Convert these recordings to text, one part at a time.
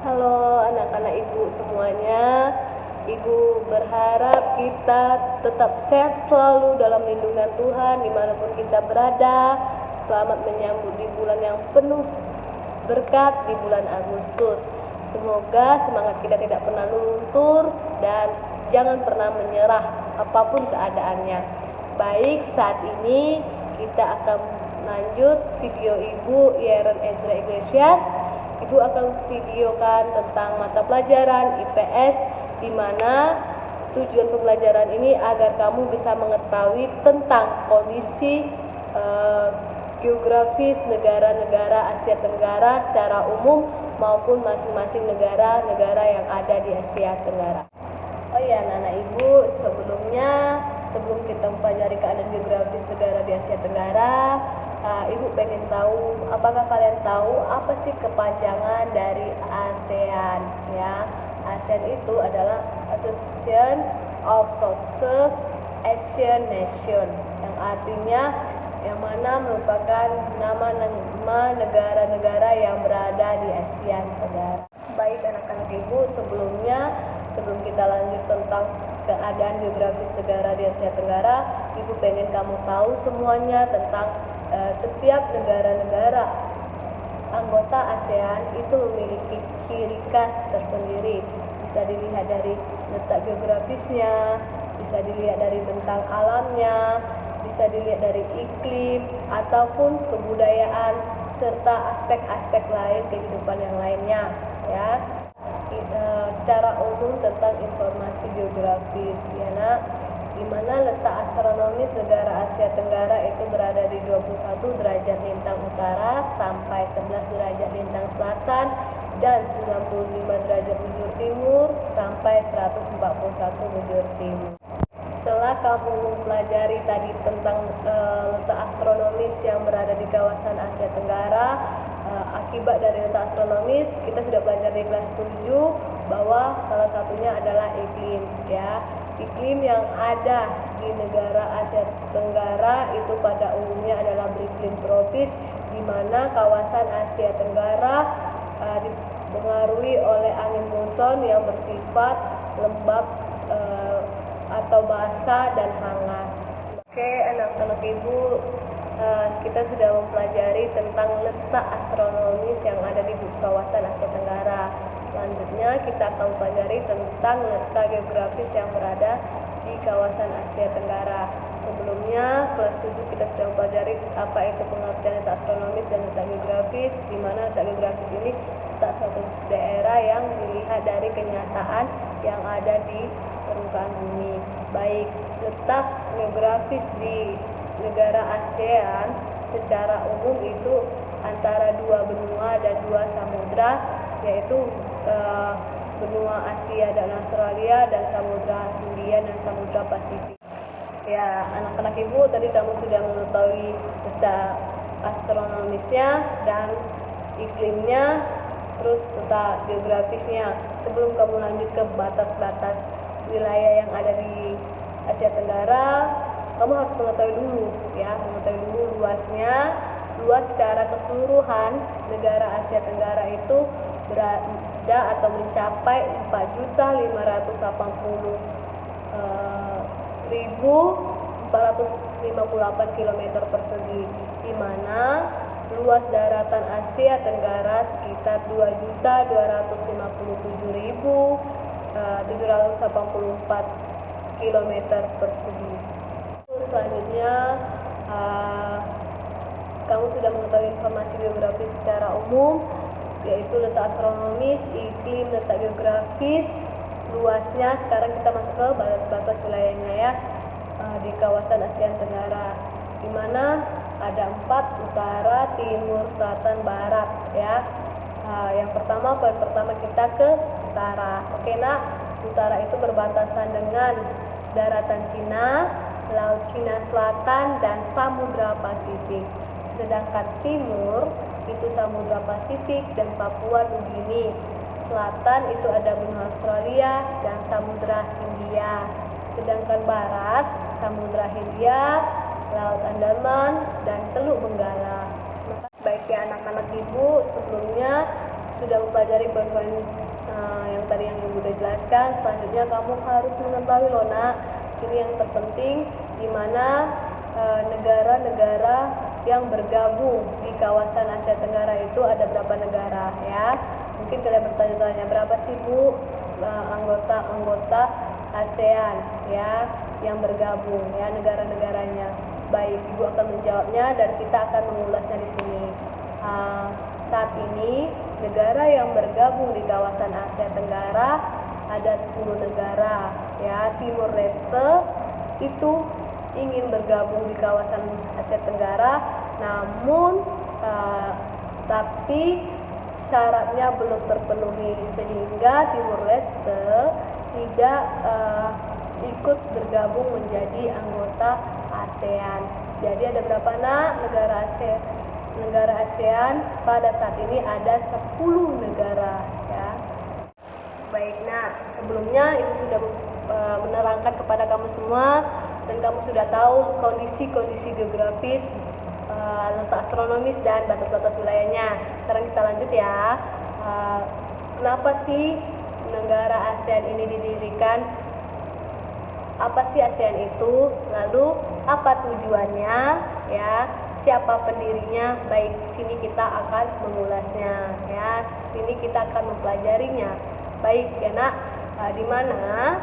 Halo anak-anak ibu semuanya. Ibu berharap kita tetap sehat selalu dalam lindungan Tuhan dimanapun kita berada. Selamat menyambut di bulan yang penuh berkat di bulan Agustus. Semoga semangat kita tidak pernah luntur dan jangan pernah menyerah apapun keadaannya. Baik, saat ini kita akan lanjut video Ibu Yeren Ezra Iglesias. Ibu akan videokan tentang mata pelajaran IPS, di mana tujuan pembelajaran ini agar kamu bisa mengetahui tentang kondisi geografis negara-negara Asia Tenggara secara umum maupun masing-masing negara-negara yang ada di Asia Tenggara. Oh ya, anak-anak ibu, sebelum kita mempelajari keadaan geografis negara di Asia Tenggara, ibu pengen tahu, apakah kalian tahu apa sih kepanjangan dari ASEAN? Ya, ASEAN itu adalah Association of Southeast Asian Nation, yang artinya yang mana merupakan nama negara-negara yang berada di Asia Tenggara. Baik anak-anak ibu, sebelum kita lanjut tentang keadaan geografis negara di Asia Tenggara, ibu pengen kamu tahu semuanya tentang setiap negara-negara anggota ASEAN itu memiliki ciri khas tersendiri. Bisa dilihat dari letak geografisnya, bisa dilihat dari bentang alamnya, bisa dilihat dari iklim ataupun kebudayaan serta aspek-aspek lain kehidupan yang lainnya, ya. Secara umum tentang informasi geografis, ya nak, di mana letak astronomis negara Asia Tenggara itu berada di 21 derajat lintang utara sampai 11 derajat lintang selatan dan 95 derajat bujur timur sampai 141 bujur timur. Setelah kamu mempelajari tadi tentang letak astronomis yang berada di kawasan Asia Tenggara, akibat dari letak astronomis kita sudah belajar di kelas 7 bahwa salah satunya adalah iklim, ya. Iklim yang ada di negara Asia Tenggara itu pada umumnya adalah beriklim tropis, di mana kawasan Asia Tenggara dipengaruhi oleh angin muson yang bersifat lembab atau basah dan hangat. Oke, anak-anak ibu, kita sudah mempelajari tentang letak astronomis yang ada di kawasan Asia Tenggara. Selanjutnya kita akan mempelajari tentang letak geografis yang berada di kawasan Asia Tenggara. Sebelumnya, kelas 7 kita sudah mempelajari apa itu pengertian letak astronomis dan letak geografis, di mana letak geografis ini letak suatu daerah yang dilihat dari kenyataan yang ada di permukaan bumi. Baik, letak geografis di negara ASEAN secara umum itu antara dua benua dan dua samudra, yaitu benua Asia dan Australia dan samudra Hindia dan samudra Pasifik. Ya, anak-anak ibu, tadi kamu sudah mengetahui letak astronomisnya dan iklimnya, terus letak geografisnya. Sebelum kamu lanjut ke batas-batas wilayah yang ada di Asia Tenggara, kamu harus mengetahui dulu luas secara keseluruhan negara Asia Tenggara itu berada atau mencapai 4.580.458 km persegi, di mana luas daratan Asia Tenggara sekitar 2.257.784 km persegi. Selanjutnya, kamu sudah mengetahui informasi geografis secara umum, yaitu letak astronomis, iklim, letak geografis, luasnya. Sekarang kita masuk ke batas-batas wilayahnya, ya, di kawasan Asia Tenggara, di mana ada 4: utara, timur, selatan, barat, ya. Yang poin pertama kita ke utara. Oke nak, utara itu berbatasan dengan daratan Cina, Laut Cina Selatan, dan Samudra Pasifik. Sedangkan timur itu Samudra Pasifik dan Papua Nugini. Selatan itu ada benua Australia dan Samudra Hindia. Sedangkan barat, Samudra Hindia, Laut Andaman, dan Teluk Benggala. Baik ya anak-anak ibu, sebelumnya sudah mempelajari poin-poin yang tadi yang Ibu udah jelaskan, selanjutnya kamu harus mengetahui loh nak, ini yang terpenting, di mana negara-negara yang bergabung di kawasan Asia Tenggara itu ada berapa negara ya. Mungkin kalian bertanya-tanya, berapa sih Bu anggota-anggota ASEAN ya yang bergabung ya, negara-negaranya. Baik, Ibu akan menjawabnya dan kita akan mengulasnya di sini. Saat ini negara yang bergabung di kawasan Asia Tenggara ada 10 negara ya. Timur Leste itu ingin bergabung di kawasan Asia Tenggara, namun tapi syaratnya belum terpenuhi sehingga Timur Leste tidak ikut bergabung menjadi anggota ASEAN. Jadi ada berapa nak negara ASEAN? Pada saat ini ada 10 negara ya. Baik nak, sebelumnya Ibu sudah menerangkan kepada kamu semua dan kamu sudah tahu kondisi-kondisi geografis, letak astronomis dan batas-batas wilayahnya. Sekarang kita lanjut ya. Kenapa sih negara ASEAN ini didirikan? Apa sih ASEAN itu? Lalu apa tujuannya? Ya, siapa pendirinya? Baik, sini kita akan mengulasnya ya. Sini kita akan mempelajarinya. Baik ya nak, di mana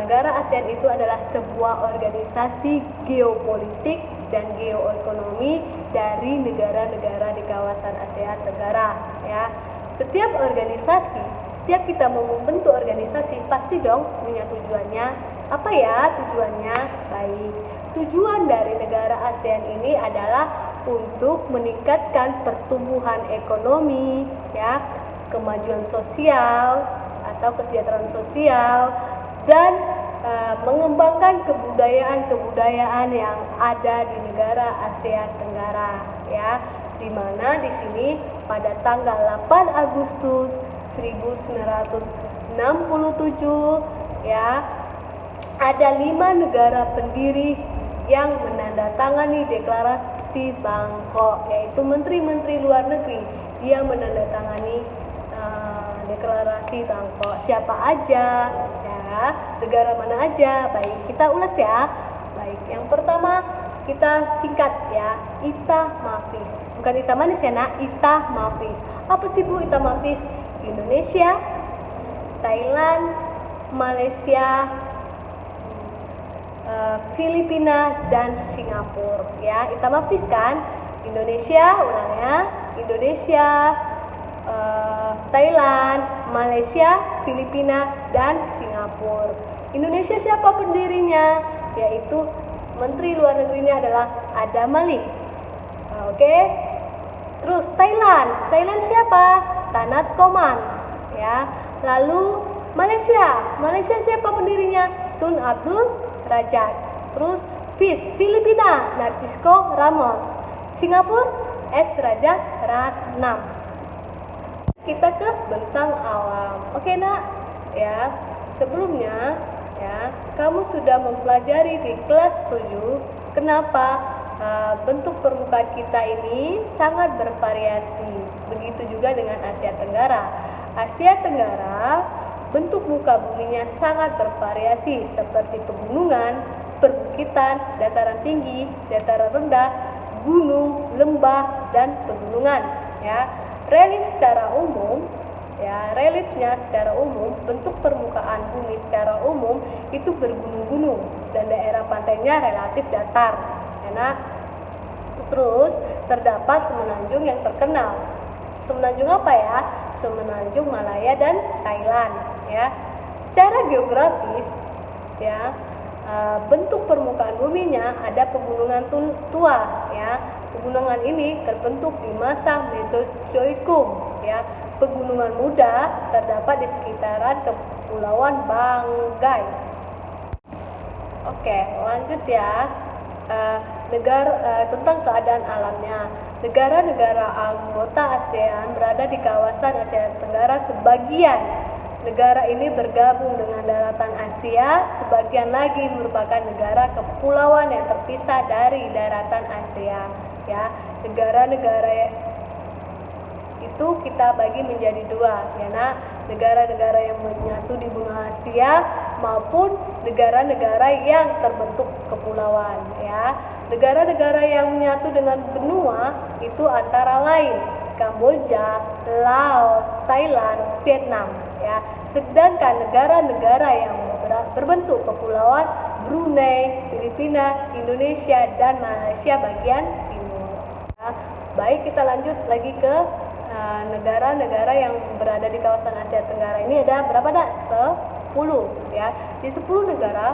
negara ASEAN itu adalah sebuah organisasi geopolitik dan geoekonomi dari negara-negara di kawasan Asia Tenggara ya. Setiap organisasi, setiap kita mau membentuk organisasi pasti dong punya tujuannya. Apa ya tujuannya? Baik, tujuan dari negara ASEAN ini adalah untuk meningkatkan pertumbuhan ekonomi ya, kemajuan sosial atau kesejahteraan sosial, dan mengembangkan kebudayaan-kebudayaan yang ada di negara Asia Tenggara ya, di mana di sini pada tanggal 8 Agustus 1967 ya ada 5 negara pendiri yang menandatangani deklarasi Bangkok, yaitu menteri-menteri luar negeri dia menandatangani deklarasi Bangkok. Siapa aja ya, negara mana aja? Baik, kita ulas ya. Baik, yang pertama kita singkat ya, ITA Mafis. Bukan ITA manis ya nak, ITA Mafis. Apa sih Bu ITA Mafis? Indonesia, Thailand, Malaysia, Filipina dan Singapura ya. ITA Mafis kan? Indonesia, ulangnya, Indonesia, Thailand, Malaysia, Filipina, dan Singapura. Indonesia siapa pendirinya? Yaitu Menteri Luar Negerinya adalah Adam Malik. Oke. Terus Thailand siapa? Tanat Koman. Ya. Lalu Malaysia siapa pendirinya? Tun Abdul Rajak. Terus Filipina, Narcisco Ramos. Singapura, S. Raja Ratnam. Kita ke bentang alam. Oke nak ya, sebelumnya ya kamu sudah mempelajari di kelas 7 kenapa bentuk permukaan kita ini sangat bervariasi. Begitu juga dengan Asia Tenggara. Asia Tenggara bentuk muka buminya sangat bervariasi seperti pegunungan, perbukitan, dataran tinggi, dataran rendah, gunung, lembah, dan pegunungan ya. Reliefnya secara umum, bentuk permukaan bumi secara umum itu bergunung-gunung dan daerah pantainya relatif datar. Enak. Terus terdapat semenanjung yang terkenal. Semenanjung apa ya? Semenanjung Malaya dan Thailand. Ya. Secara geografis, ya, bentuk permukaan buminya ada pegunungan tua. Ya. Pegunungan ini terbentuk di masa Mesozoikum, ya. Pegunungan muda terdapat di sekitaran Kepulauan Banggai. Oke, lanjut ya. Tentang keadaan alamnya. Negara-negara anggota ASEAN berada di kawasan Asia Tenggara. Sebagian negara ini bergabung dengan daratan Asia, sebagian lagi merupakan negara kepulauan yang terpisah dari daratan Asia. Ya, negara-negara itu itu kita bagi menjadi dua, ya nak, negara-negara yang menyatu di benua Asia maupun negara-negara yang terbentuk kepulauan, ya. Negara-negara yang menyatu dengan benua itu antara lain Kamboja, Laos, Thailand, Vietnam, ya. Sedangkan negara-negara yang berbentuk kepulauan Brunei, Filipina, Indonesia, dan Malaysia bagian timur. Ya. Baik, kita lanjut lagi ke negara-negara yang berada di kawasan Asia Tenggara. Ini ada berapa dak? 10, ya. Di 10 negara,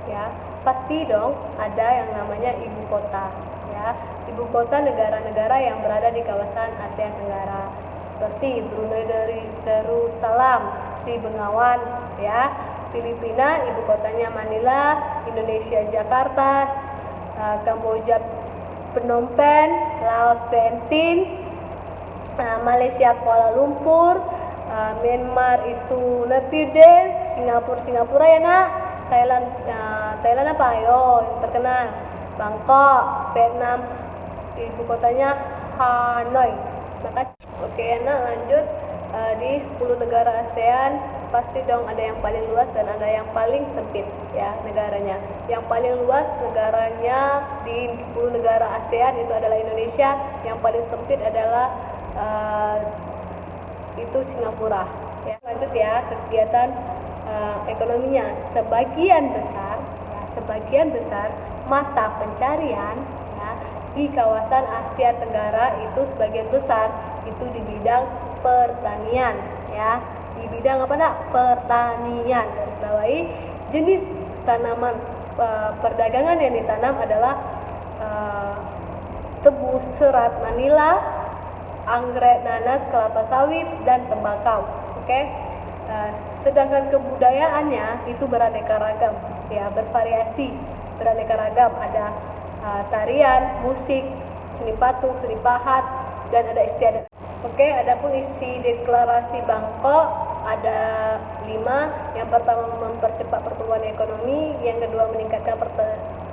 ya, pasti dong ada yang namanya ibu kota, ya. Ibu kota negara-negara yang berada di kawasan Asia Tenggara seperti Brunei Darussalam, Sri Begawan, ya. Filipina ibu kotanya Manila, Indonesia Jakarta, Kamboja Phnom Penh, Laos Vientiane, Malaysia Kuala Lumpur, Myanmar itu Naypyidaw, Singapura ya nak, Thailand apa ayo yang terkenal, Bangkok, Vietnam ibu kotanya Hanoi. Makasih. Oke ya nak, lanjut. Di 10 negara ASEAN pasti dong ada yang paling luas dan ada yang paling sempit, ya, negaranya. Yang paling luas negaranya di 10 negara ASEAN itu adalah Indonesia, yang paling sempit adalah itu Singapura, ya. Lanjut ya, kegiatan ekonominya. Sebagian besar mata pencarian, ya, di kawasan Asia Tenggara itu sebagian besar itu di bidang pertanian, ya. Di bidang apa nak? Pertanian. Garis bawahi, jenis tanaman perdagangan yang ditanam adalah tebu, serat Manila, anggrek, nanas, kelapa sawit, dan tembakau. Oke. Sedangkan kebudayaannya itu beraneka ragam, ya, bervariasi, beraneka ragam. Ada tarian, musik, seni patung, seni pahat, dan ada istiadat. Oke, adapun isi deklarasi Bangkok ada 5. Yang pertama, mempercepat pertumbuhan ekonomi. Yang kedua, meningkatkan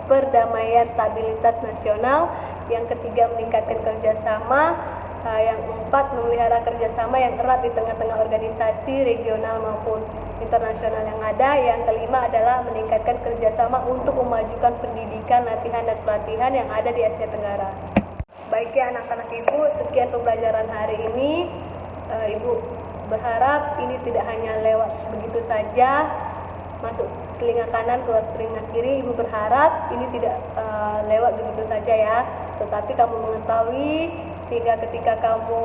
perdamaian stabilitas nasional. Yang ketiga, meningkatkan kerjasama. Yang keempat, memelihara kerjasama yang erat di tengah-tengah organisasi regional maupun internasional yang ada. Yang kelima adalah meningkatkan kerjasama untuk memajukan pendidikan, latihan, dan pelatihan yang ada di Asia Tenggara. Baik ya anak-anak ibu, sekian pembelajaran hari ini. Ibu berharap ini tidak hanya lewat begitu saja, masuk telinga kanan, keluar telinga kiri. Ibu berharap ini tidak lewat begitu saja ya, tetapi kamu mengetahui sehingga ketika kamu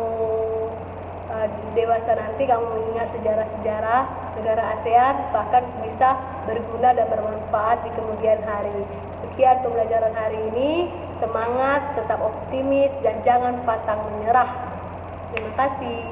dewasa nanti kamu mengingat sejarah-sejarah negara ASEAN, bahkan bisa berguna dan bermanfaat di kemudian hari. Sekian pembelajaran hari ini. Semangat, tetap optimis, dan jangan pantang menyerah. Terima kasih.